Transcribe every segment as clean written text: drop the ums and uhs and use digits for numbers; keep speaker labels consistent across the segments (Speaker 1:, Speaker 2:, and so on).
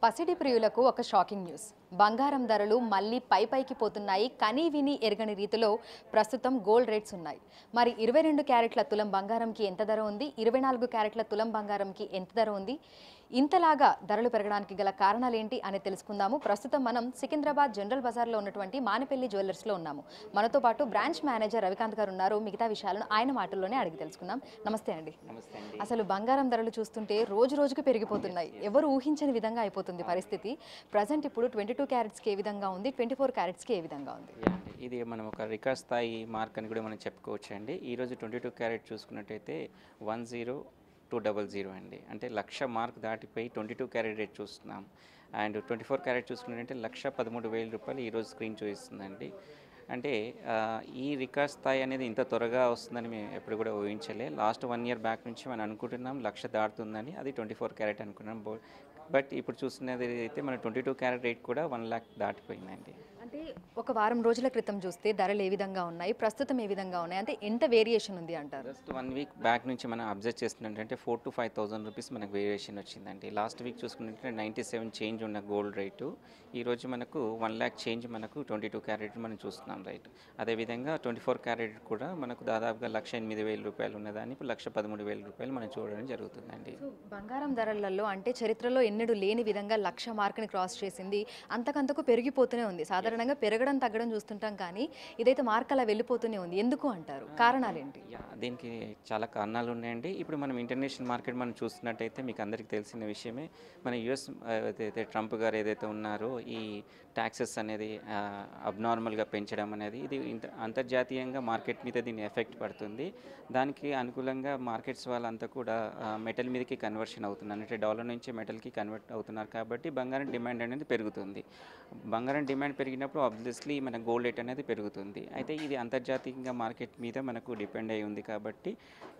Speaker 1: పసిడి ప్రియులకు ఒక షాకింగ్ న్యూస్. బంగారం ధరలు మళ్ళీ పైకి పోతున్నాయి. కనీ విని ఎరగని రీతిలో ప్రస్తుతం గోల్డ్ రేట్స్ ఉన్నాయి. మరి 22 క్యారెట్ల తులం బంగారంకి ఎంత ధర ఉంది? 24 క్యారెట్ల తులం బంగారంకి ఎంత ధర ఉంది? ఇంతలాగా ధరలు పెరగడానికి గల కారణాలేంటి అని తెలుసుకుందాము. ప్రస్తుతం మనం సికింద్రాబాద్ జనరల్ బజార్లో ఉన్నటువంటి మానేపల్లి జ్యువెలర్స్లో ఉన్నాము. మనతో పాటు బ్రాంచ్ మేనేజర్ రవికాంత్ గారు ఉన్నారు. మిగతా విషయాలను ఆయన మాటల్లోనే అడిగి తెలుసుకుందాం. నమస్తే అండి. అసలు బంగారం ధరలు చూస్తుంటే రోజు రోజుకి పెరిగిపోతున్నాయి. ఎవరు ఊహించని విధంగా అయిపోతుంది పరిస్థితి. ప్రజెంట్ ఇప్పుడు 22 క్యారెట్స్కి ఏ విధంగా ఉంది, 24 క్యారెట్స్కి ఏ విధంగా ఉంది?
Speaker 2: ఇది మనం ఒక రికార్డ్ స్థాయి మార్క్ అని కూడా మనం చెప్పుకోవచ్చు అండి. ఈరోజు 22 క్యారెట్ చూసుకున్నట్టయితే 10200 అండి, అంటే 1,00,000 మార్క్ దాటిపోయి 22 క్యారెట్ రేట్ చూస్తున్నాం. అండ్ 24 క్యారెట్ చూసుకున్నట్టయితే 1,13,000 రూపాయలు ఈరోజు స్క్రీన్ చూపిస్తుందండి. అంటే ఈ రికార్డ్ స్థాయి అనేది ఇంత త్వరగా వస్తుందని మేము ఎప్పుడు కూడా ఊహించలే. లాస్ట్ 1 ఇయర్ బ్యాక్ నుంచి మనం అనుకుంటున్నాం 1,00,000 దాటుతుందని, అది 24 క్యారెట్ అనుకున్నాం. బట్ ఇప్పుడు చూస్తున్నది అయితే మన 22 క్యారెట్ రేట్ కూడా 1,00,000 దాటిపోయిందండి.
Speaker 1: అంటే ఒక వారం రోజుల క్రితం చూస్తే ధరలు ఏ విధంగా ఉన్నాయి, ప్రస్తుతం ఏ విధంగా ఉన్నాయి, అంటే ఎంత వేరియేషన్ ఉంది అంటారు?
Speaker 2: జస్ట్ 1 వీక్ బ్యాక్ నుంచి మనం అబ్జర్వ్ చేస్తున్నట్టంటే 4,000 to 5,000 రూపీస్ మనకు వేరియేషన్ వచ్చిందండి. లాస్ట్ వీక్ చూసుకున్నట్టే 97 చేంజ్ ఉన్న గోల్డ్ రేటు ఈరోజు మనకు 1,00,000 చేంజ్ మనకు 22 క్యారెట్ మనం చూస్తున్నాం రైట్. అదేవిధంగా 24 క్యారెట్ కూడా మనకు దాదాపుగా 1,08,000 రూపాయలు ఉన్నదాన్ని ఇప్పుడు 1,13,000 రూపాయలు మనం చూడడం జరుగుతుందండి.
Speaker 1: బంగారం ధరలలో అంటే చరిత్రలో ఎన్నడూ లేని విధంగా 1,00,000 మార్క్ని క్రాస్ చేసింది. అంతకంతకు పెరిగిపోతూనే ఉంది. సాధారణంగా పెరగడం తగ్గడం చూస్తుంటాం, కానీ ఇదైతే మార్క్ అలా వెళ్ళిపోతూనే ఉంది. ఎందుకు అంటారు? కారణాలేంటి?
Speaker 2: దీనికి చాలా కారణాలు ఉన్నాయండి. ఇప్పుడు మనం ఇంటర్నేషనల్ మార్కెట్ మనం చూస్తున్నట్టయితే మీకు అందరికీ తెలిసిన విషయమే, మన యుఎస్ ఏదైతే ట్రంప్ గారు ఏదైతే ఉన్నారో ఈ ట్యాక్సెస్ అనేది అబ్నార్మల్గా పెంచడం అనేది ఇది అంతర్జాతీయంగా మార్కెట్ మీద దీని ఎఫెక్ట్ పడుతుంది. దానికి అనుకూలంగా మార్కెట్స్ వాళ్ళంతా కూడా మెటల్ మీదకి కన్వర్షన్ అవుతున్నారు, అంటే డాలర్ నుంచి మెటల్కి కన్వర్ట్ అవుతున్నారు. కాబట్టి బంగారం డిమాండ్ అనేది పెరుగుతుంది. బంగారం డిమాండ్ పెరిగినప్పుడు ఆబ్వియస్లీ మన గోల్డ్ రేట్ అనేది పెరుగుతుంది. అయితే ఇది అంతర్జాతీయంగా మార్కెట్ మీద మనకు డిపెండ్ అయి ఉంది. కాబట్టి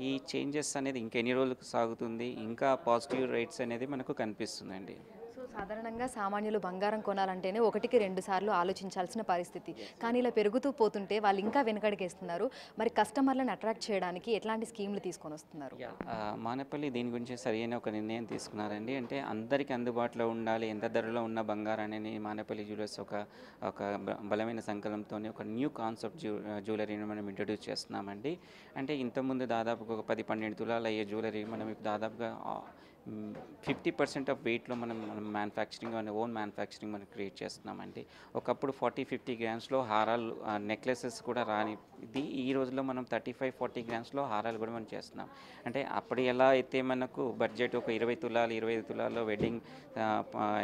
Speaker 2: ఈ చేంజెస్ అనేది ఇంకెన్ని రోజులకు సాగుతుంది, ఇంకా పాజిటివ్ రేట్స్ అనేది మనకు కనిపిస్తుందండి.
Speaker 1: సో సాధారణంగా సామాన్యులు బంగారం కొనాలంటేనే 1కి 2 సార్లు ఆలోచించాల్సిన పరిస్థితి. కానీ ఇలా పెరుగుతూ పోతుంటే వాళ్ళు ఇంకా వెనకడిగేస్తున్నారు. మరి కస్టమర్లను అట్రాక్ట్ చేయడానికి ఎట్లాంటి స్కీమ్లు తీసుకొని వస్తున్నారు?
Speaker 2: మానేపల్లి దీని గురించి సరైన ఒక నిర్ణయం తీసుకున్నారండి. అంటే అందరికీ అందుబాటులో ఉండాలి, ఎంత ధరలో ఉన్న బంగారాన్ని మానేపల్లి జ్యువెలర్స్ ఒక బలమైన సంకల్పంతో ఒక న్యూ కాన్సెప్ట్ జ్యువెలరీని మనం ఇంట్రడ్యూస్ చేస్తున్నామండి. అంటే ఇంతకుముందు దాదాపుగా ఒక 10-12 తులాలు అయ్యే జ్యువెలరీ మనం ఇప్పుడు దాదాపుగా 50% ఆఫ్ వెయిట్లో మనం మ్యానుఫ్యాక్చరింగ్ అండ్ ఓన్ మ్యానుఫ్యాక్చరింగ్ మనం క్రియేట్ చేస్తున్నామండి. ఒకప్పుడు 40-50 గ్రామ్స్లో హారాలు నెక్లెసెస్ కూడా రాని ఇది ఈ రోజుల్లో మనం 35-40 గ్రామ్స్లో హారాలు కూడా మనం చేస్తున్నాం. అంటే అప్పుడు ఎలా అయితే మనకు బడ్జెట్ ఒక 20 తులాలు 25 తులాల్లో వెడ్డింగ్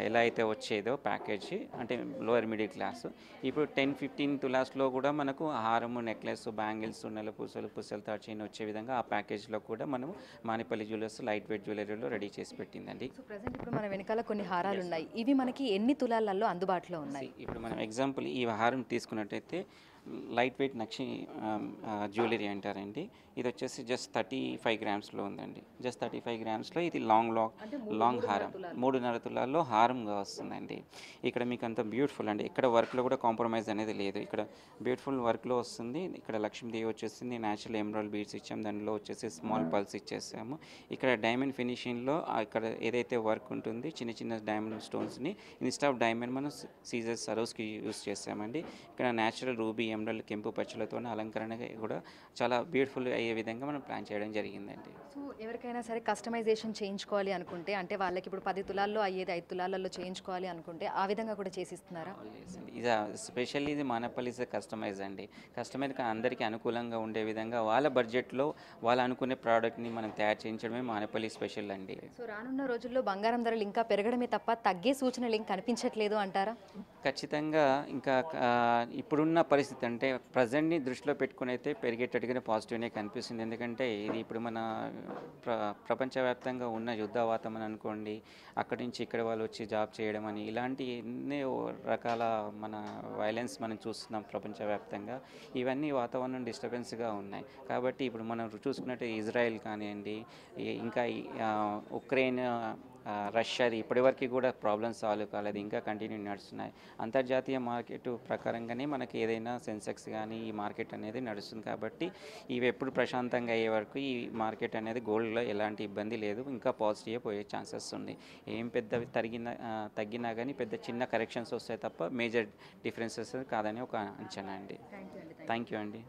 Speaker 2: ఎలా అయితే వచ్చేదో ప్యాకేజ్, అంటే లోయర్ మిడిల్ క్లాస్, ఇప్పుడు 10-15 తులాస్లో కూడా మనకు హారము, నెక్లెస్, బ్యాంగిల్స్, నెల పూసలు, పుసలు తాడు చైన్ వచ్చే విధంగా ఆ ప్యాకేజ్లో కూడా మనం మానేపల్లి జ్యువెలర్స్ లైట్ వెయిట్ జ్యువెలరీలో రెడీ చేసి పెట్టిందండి.
Speaker 1: సో ప్రెజెంట్ ఇప్పుడు మన వెనకాల కొన్ని హారాలు ఉన్నాయి. ఇవి మనకి ఎన్ని తులాలలో అందుబాటులో ఉన్నాయి?
Speaker 2: ఇప్పుడు మనం ఎగ్జాంపుల్ ఈ హారం తీసుకున్నట్టయితే లైట్ వెయిట్ నక్షి జ్యువెలరీ అంటారండి. ఇది వచ్చేసి జస్ట్ 35 గ్రామ్స్లో ఉందండి. జస్ట్ 35 గ్రామ్స్లో ఇది లాంగ్ హారం 3.5 తులాల్లో హారంగా వస్తుందండి. ఇక్కడ మీకు అంత బ్యూటిఫుల్ అండి, ఇక్కడ వర్క్లో కూడా కాంప్రమైజ్ అనేది లేదు. ఇక్కడ బ్యూటిఫుల్ వర్క్లో వస్తుంది. ఇక్కడ లక్ష్మీదేవి వచ్చేసింది, న్యాచురల్ ఎమరాల్డ్ బీడ్స్ ఇచ్చాము, దానిలో వచ్చేసి స్మాల్ పల్స్ ఇచ్చేసాము. ఇక్కడ డైమండ్ ఫినిషింగ్లో ఇక్కడ ఏదైతే వర్క్ ఉంటుంది చిన్న చిన్న డైమండ్ స్టోన్స్ని ఇన్స్టెడ్ ఆఫ్ డైమండ్ మనం సీజర్ సరోస్కి యూస్ చేసామండి. ఇక్కడ న్యాచురల్ రూబీ, ఎమరాల్డ్, కెంపు పచ్చలతో అలంకరణగా కూడా చాలా బ్యూటిఫుల్ అయ్యే విధంగా మనం ప్లాన్ చేయడం జరిగిందండి.
Speaker 1: సో ఎవరికైనా సరే కస్టమైజేషన్ చేయించుకోవాలి అనుకుంటే, అంటే వాళ్ళకి ఇప్పుడు 10 తులాల్లో అయ్యేది 5 తులాలలో చేయించుకోవాలి అనుకుంటే ఆ విధంగా కూడా చేసిస్తున్నారా?
Speaker 2: ఇది స్పెషల్లీ ఇది మానేపల్లి కస్టమైజ్ అండి. కస్టమైజ్ అందరికీ అనుకూలంగా ఉండే విధంగా వాళ్ళ బడ్జెట్లో వాళ్ళు అనుకునే ప్రోడక్ట్ని మనం తయారు చేయించడమే మానేపల్లి స్పెషల్ అండి.
Speaker 1: సో రానున్న రోజుల్లో బంగారం ధరలు ఇంకా పెరగడమే తప్ప తగ్గే సూచనలు ఏం కనిపించట్లేదు అంటారా?
Speaker 2: ఖచ్చితంగా ఇంకా ఇప్పుడున్న పరిస్థితి అంటే ప్రజెంట్ని దృష్టిలో పెట్టుకుని అయితే పెరిగేటట్టుగానే పాజిటివ్నే కనిపిస్తుంది. ఎందుకంటే ఇది ఇప్పుడు మన ప్రపంచవ్యాప్తంగా ఉన్న యుద్ధ వాతావరణం అనుకోండి, అక్కడి నుంచి ఇక్కడ వాళ్ళు వచ్చి జాబ్ చేయడం అని ఇలాంటి ఎన్నో రకాల మన వైలెన్స్ మనం చూస్తున్నాం ప్రపంచవ్యాప్తంగా. ఇవన్నీ వాతావరణం డిస్టర్బెన్స్గా ఉన్నాయి. కాబట్టి ఇప్పుడు మనం చూసుకున్నట్టు ఇజ్రాయెల్ కానివ్వండి, ఇంకా ఉక్రెయిన్ రష్ అది ఇప్పటివరకు కూడా ప్రాబ్లమ్స్ సాల్వ్ కాలేదు, ఇంకా కంటిన్యూ నడుస్తున్నాయి. అంతర్జాతీయ మార్కెట్ ప్రకారంగానే మనకి ఏదైనా సెన్సెక్స్ కానీ ఈ మార్కెట్ అనేది నడుస్తుంది. కాబట్టి ఇవి ఎప్పుడు ప్రశాంతంగా అయ్యే వరకు ఈ మార్కెట్ అనేది గోల్డ్లో ఎలాంటి ఇబ్బంది లేదు, ఇంకా పాజిటివ్గా పోయే ఛాన్సెస్ ఉంది. ఏం పెద్ద తగ్గినా కానీ పెద్ద చిన్న కరెక్షన్స్ వస్తాయి తప్ప మేజర్ డిఫరెన్సెస్ కాదని ఒక అంచనా అండి. థ్యాంక్ యూ అండి.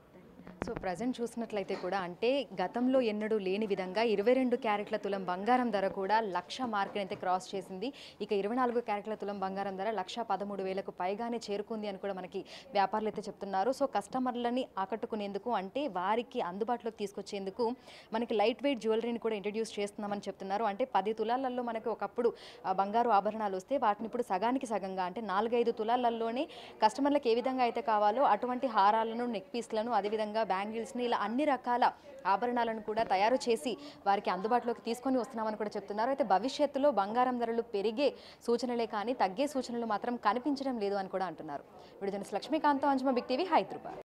Speaker 1: సో ప్రజెంట్ చూసినట్లయితే కూడా అంటే గతంలో ఎన్నడూ లేని విధంగా 22 క్యారెట్ల తులం బంగారం ధర కూడా 1,00,000 మార్కుని అయితే క్రాస్ చేసింది. ఇక 24 క్యారెట్ల తులం బంగారం ధర 1,13,000కు పైగానే చేరుకుంది అని కూడా మనకి వ్యాపారులు అయితే చెప్తున్నారు. సో కస్టమర్లని ఆకట్టుకునేందుకు అంటే వారికి అందుబాటులోకి తీసుకొచ్చేందుకు మనకి లైట్ వెయిట్ జ్యువెలరీని కూడా ఇంట్రడ్యూస్ చేస్తున్నామని చెప్తున్నారు. అంటే 10 తులాలలో మనకి ఒకప్పుడు బంగారు ఆభరణాలు వస్తే వాటిని ఇప్పుడు సగానికి సగంగా అంటే 4-5 తులాలలోనే కస్టమర్లకు ఏ విధంగా అయితే కావాలో అటువంటి హారాలను, నెక్ పీస్లను, అదేవిధంగా బ్యాంగిల్స్ని ఇలా అన్ని రకాల ఆభరణాలను కూడా తయారు చేసి వారికి అందుబాటులోకి తీసుకొని వస్తున్నామని కూడా చెప్తున్నారు. అయితే భవిష్యత్తులో బంగారం ధరలు పెరిగే సూచనలే కానీ తగ్గే సూచనలు మాత్రం కనిపించడం లేదు అని కూడా అంటున్నారు. Video journalist Lakshmikanth, Anjuma, Big TV, Hyderabad.